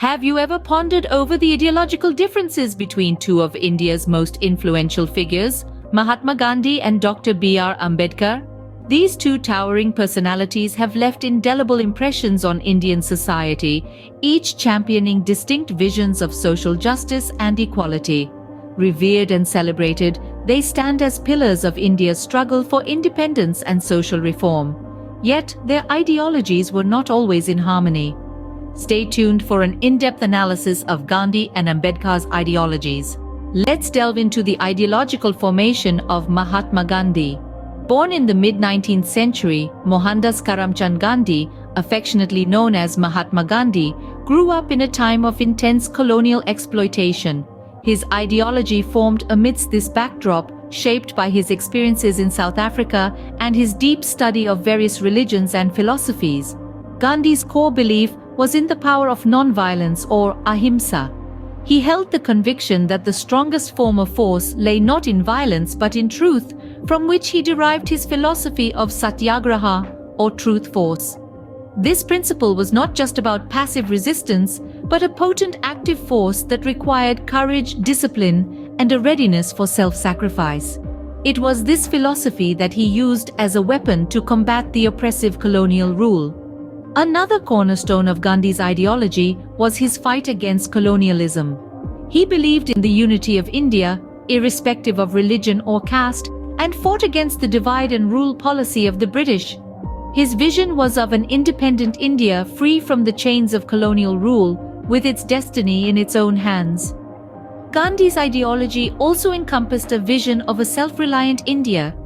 Have you ever pondered over the ideological differences between two of India's most influential figures, Mahatma Gandhi and Dr. B.R. Ambedkar? These two towering personalities have left indelible impressions on Indian society, each championing distinct visions of social justice and equality. Revered and celebrated, they stand as pillars of India's struggle for independence and social reform. Yet, their ideologies were not always in harmony. Stay tuned for an in-depth analysis of Gandhi and Ambedkar's ideologies. Let's delve into the ideological formation of Mahatma Gandhi. Born in the mid-19th century, Mohandas Karamchand Gandhi, affectionately known as Mahatma Gandhi, grew up in a time of intense colonial exploitation. His ideology formed amidst this backdrop, shaped by his experiences in South Africa and his deep study of various religions and philosophies. Gandhi's core belief was in the power of non-violence, or ahimsa. He held the conviction that the strongest form of force lay not in violence but in truth, from which he derived his philosophy of satyagraha, or truth force. This principle was not just about passive resistance, but a potent active force that required courage, discipline, and a readiness for self-sacrifice. It was this philosophy that he used as a weapon to combat the oppressive colonial rule. Another cornerstone of Gandhi's ideology was his fight against colonialism. He believed in the unity of India, irrespective of religion or caste, and fought against the divide and rule policy of the British. His vision was of an independent India free from the chains of colonial rule, with its destiny in its own hands. Gandhi's ideology also encompassed a vision of a self-reliant India.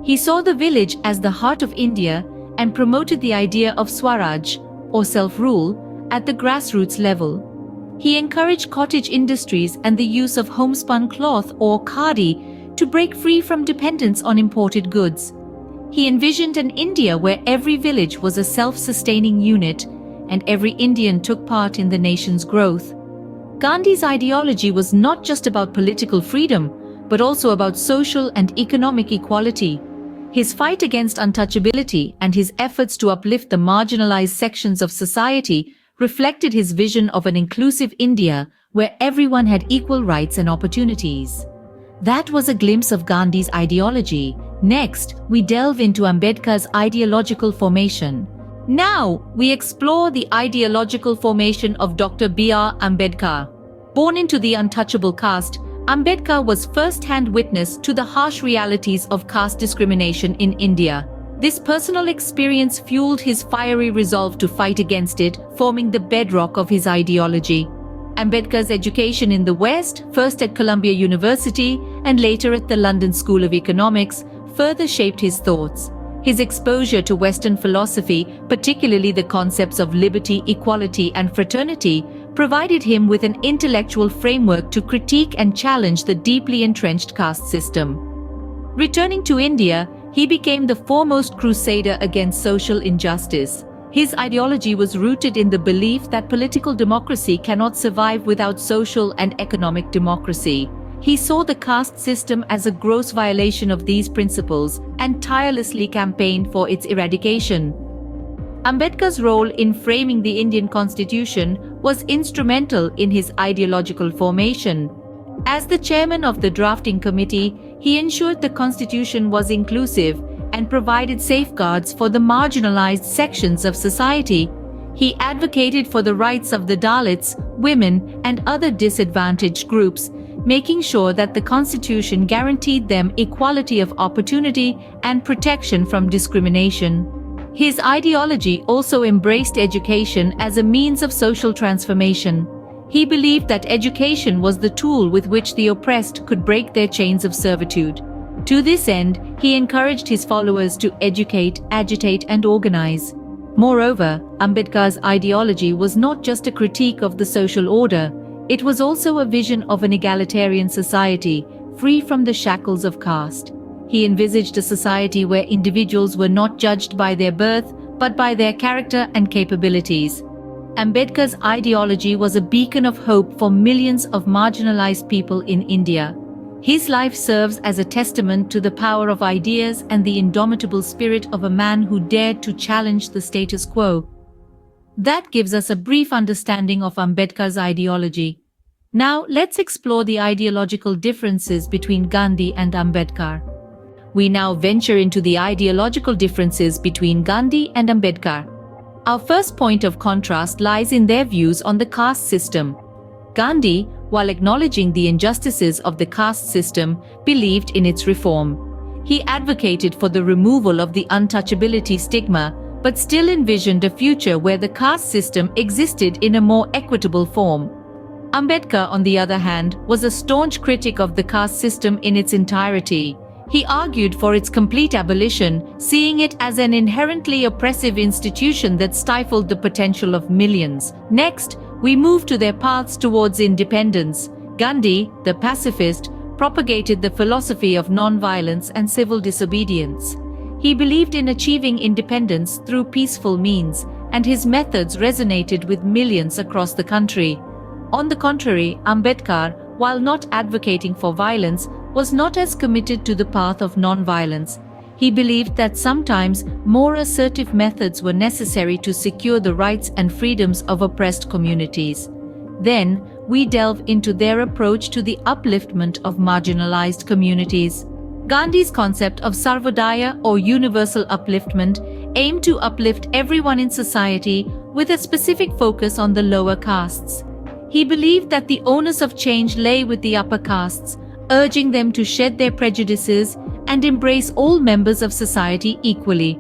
He saw the village as the heart of India and promoted the idea of Swaraj, or self-rule, at the grassroots level. He encouraged cottage industries and the use of homespun cloth, or khadi, to break free from dependence on imported goods. He envisioned an India where every village was a self-sustaining unit and every Indian took part in the nation's growth. Gandhi's ideology was not just about political freedom, but also about social and economic equality. His fight against untouchability and his efforts to uplift the marginalized sections of society reflected his vision of an inclusive India where everyone had equal rights and opportunities. That was a glimpse of Gandhi's ideology. Next, we delve into Ambedkar's ideological formation. Now, we explore the ideological formation of Dr. B.R. Ambedkar. Born into the untouchable caste, Ambedkar was first-hand witness to the harsh realities of caste discrimination in India. This personal experience fueled his fiery resolve to fight against it, forming the bedrock of his ideology. Ambedkar's education in the West, first at Columbia University and later at the London School of Economics, further shaped his thoughts. His exposure to Western philosophy, particularly the concepts of liberty, equality, and fraternity, provided him with an intellectual framework to critique and challenge the deeply entrenched caste system. Returning to India, he became the foremost crusader against social injustice. His ideology was rooted in the belief that political democracy cannot survive without social and economic democracy. He saw the caste system as a gross violation of these principles and tirelessly campaigned for its eradication. Ambedkar's role in framing the Indian constitution was instrumental in his ideological formation. As the chairman of the drafting committee, he ensured the constitution was inclusive and provided safeguards for the marginalized sections of society. He advocated for the rights of the Dalits, women, and other disadvantaged groups, making sure that the constitution guaranteed them equality of opportunity and protection from discrimination. His ideology also embraced education as a means of social transformation. He believed that education was the tool with which the oppressed could break their chains of servitude. To this end, he encouraged his followers to educate, agitate, and organize. Moreover, Ambedkar's ideology was not just a critique of the social order, it was also a vision of an egalitarian society, free from the shackles of caste. He envisaged a society where individuals were not judged by their birth, but by their character and capabilities. Ambedkar's ideology was a beacon of hope for millions of marginalized people in India. His life serves as a testament to the power of ideas and the indomitable spirit of a man who dared to challenge the status quo. That gives us a brief understanding of Ambedkar's ideology. Now, let's explore the ideological differences between Gandhi and Ambedkar. We now venture into the ideological differences between Gandhi and Ambedkar. Our first point of contrast lies in their views on the caste system. Gandhi, while acknowledging the injustices of the caste system, believed in its reform. He advocated for the removal of the untouchability stigma, but still envisioned a future where the caste system existed in a more equitable form. Ambedkar, on the other hand, was a staunch critic of the caste system in its entirety. He argued for its complete abolition, seeing it as an inherently oppressive institution that stifled the potential of millions. Next, we move to their paths towards independence. Gandhi, the pacifist, propagated the philosophy of non-violence and civil disobedience. He believed in achieving independence through peaceful means, and his methods resonated with millions across the country. On the contrary, Ambedkar, while not advocating for violence, was not as committed to the path of non-violence. He believed that sometimes more assertive methods were necessary to secure the rights and freedoms of oppressed communities. Then, we delve into their approach to the upliftment of marginalized communities. Gandhi's concept of sarvodaya or universal upliftment aimed to uplift everyone in society with a specific focus on the lower castes. He believed that the onus of change lay with the upper castes, urging them to shed their prejudices and embrace all members of society equally.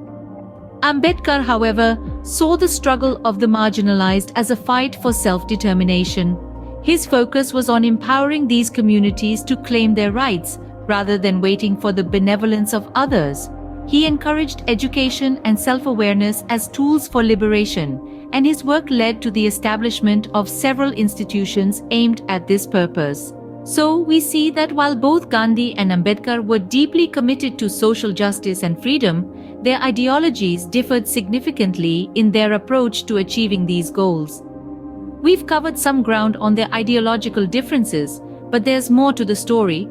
Ambedkar, however, saw the struggle of the marginalized as a fight for self-determination. His focus was on empowering these communities to claim their rights, rather than waiting for the benevolence of others. He encouraged education and self-awareness as tools for liberation, and his work led to the establishment of several institutions aimed at this purpose. So, we see that while both Gandhi and Ambedkar were deeply committed to social justice and freedom, their ideologies differed significantly in their approach to achieving these goals. We've covered some ground on their ideological differences, but there's more to the story.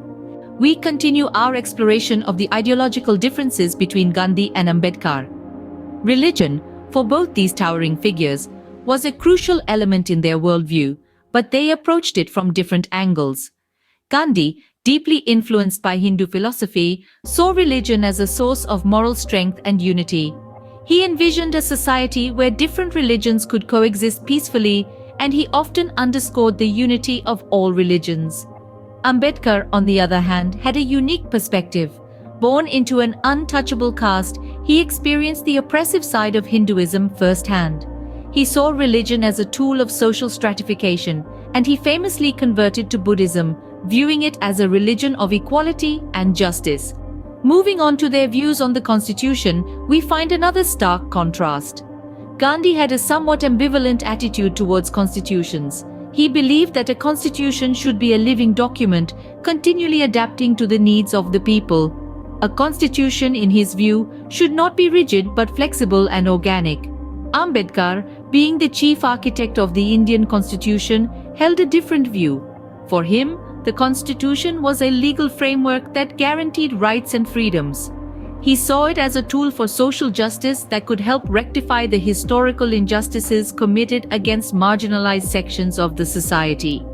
We continue our exploration of the ideological differences between Gandhi and Ambedkar. Religion, for both these towering figures, was a crucial element in their worldview, but they approached it from different angles. Gandhi, deeply influenced by Hindu philosophy, saw religion as a source of moral strength and unity. He envisioned a society where different religions could coexist peacefully, and he often underscored the unity of all religions. Ambedkar, on the other hand, had a unique perspective. Born into an untouchable caste, he experienced the oppressive side of Hinduism firsthand. He saw religion as a tool of social stratification, and he famously converted to Buddhism, viewing it as a religion of equality and justice. Moving on to their views on the constitution, we find another stark contrast. Gandhi had a somewhat ambivalent attitude towards constitutions. He believed that a constitution should be a living document, continually adapting to the needs of the people. A constitution, in his view, should not be rigid but flexible and organic. Ambedkar, being the chief architect of the Indian constitution, held a different view. For him, the constitution was a legal framework that guaranteed rights and freedoms. He saw it as a tool for social justice that could help rectify the historical injustices committed against marginalized sections of the society.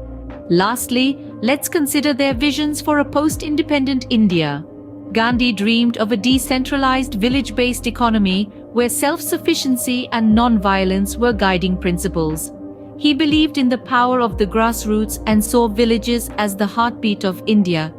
Lastly, let's consider their visions for a post-independent India. Gandhi dreamed of a decentralized, village-based economy where self-sufficiency and non-violence were guiding principles. He believed in the power of the grassroots and saw villages as the heartbeat of India.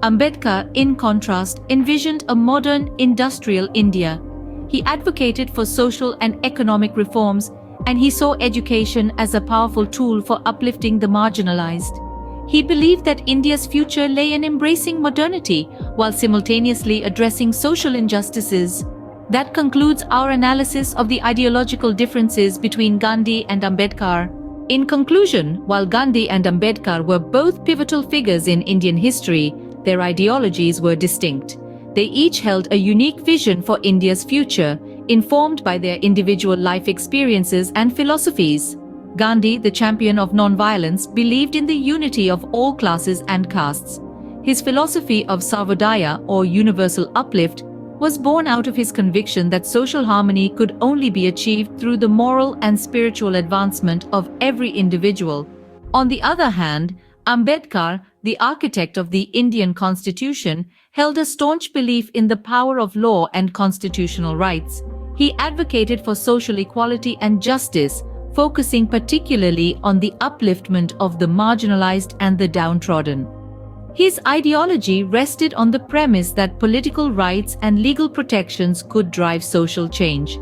Ambedkar, in contrast, envisioned a modern, industrial India. He advocated for social and economic reforms, and he saw education as a powerful tool for uplifting the marginalized. He believed that India's future lay in embracing modernity while simultaneously addressing social injustices. That concludes our analysis of the ideological differences between Gandhi and Ambedkar. In conclusion, while Gandhi and Ambedkar were both pivotal figures in Indian history, their ideologies were distinct. They each held a unique vision for India's future, informed by their individual life experiences and philosophies. Gandhi, the champion of non-violence, believed in the unity of all classes and castes. His philosophy of sarvodaya or universal uplift was born out of his conviction that social harmony could only be achieved through the moral and spiritual advancement of every individual. On the other hand, Ambedkar, the architect of the Indian Constitution, held a staunch belief in the power of law and constitutional rights. He advocated for social equality and justice, focusing particularly on the upliftment of the marginalized and the downtrodden. His ideology rested on the premise that political rights and legal protections could drive social change.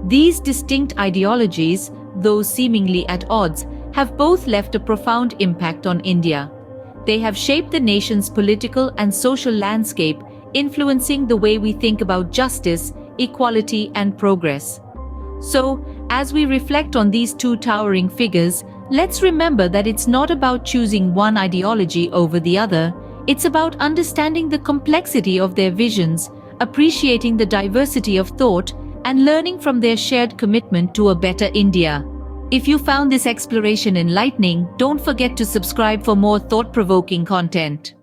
These distinct ideologies, though seemingly at odds, have both left a profound impact on India. They have shaped the nation's political and social landscape, influencing the way we think about justice, equality, and progress. So, as we reflect on these two towering figures, let's remember that it's not about choosing one ideology over the other. It's about understanding the complexity of their visions, appreciating the diversity of thought, and learning from their shared commitment to a better India. If you found this exploration enlightening, don't forget to subscribe for more thought-provoking content.